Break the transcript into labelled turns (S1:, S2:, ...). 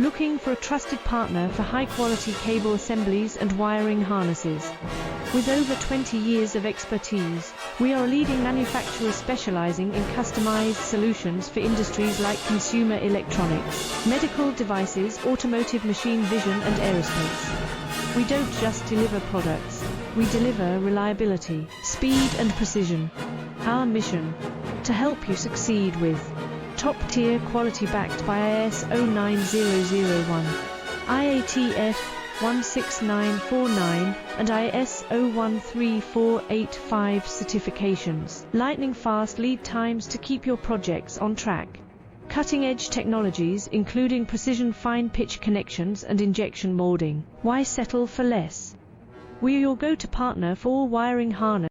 S1: Looking for a trusted partner for high-quality cable assemblies and wiring harnesses? With over 20 years of expertise, we are a leading manufacturer specializing in customized solutions for industries like consumer electronics, medical devices, automotive machine vision, and aerospace. We don't just deliver products, we deliver reliability, speed, and precision. Our mission: to help you succeed with top-tier quality backed by ISO 9001, IATF 16949 and ISO 13485 certifications. Lightning-fast lead times to keep your projects on track. Cutting-edge technologies including precision fine-pitch connections and injection molding. Why settle for less? We are your go-to partner for all wiring harness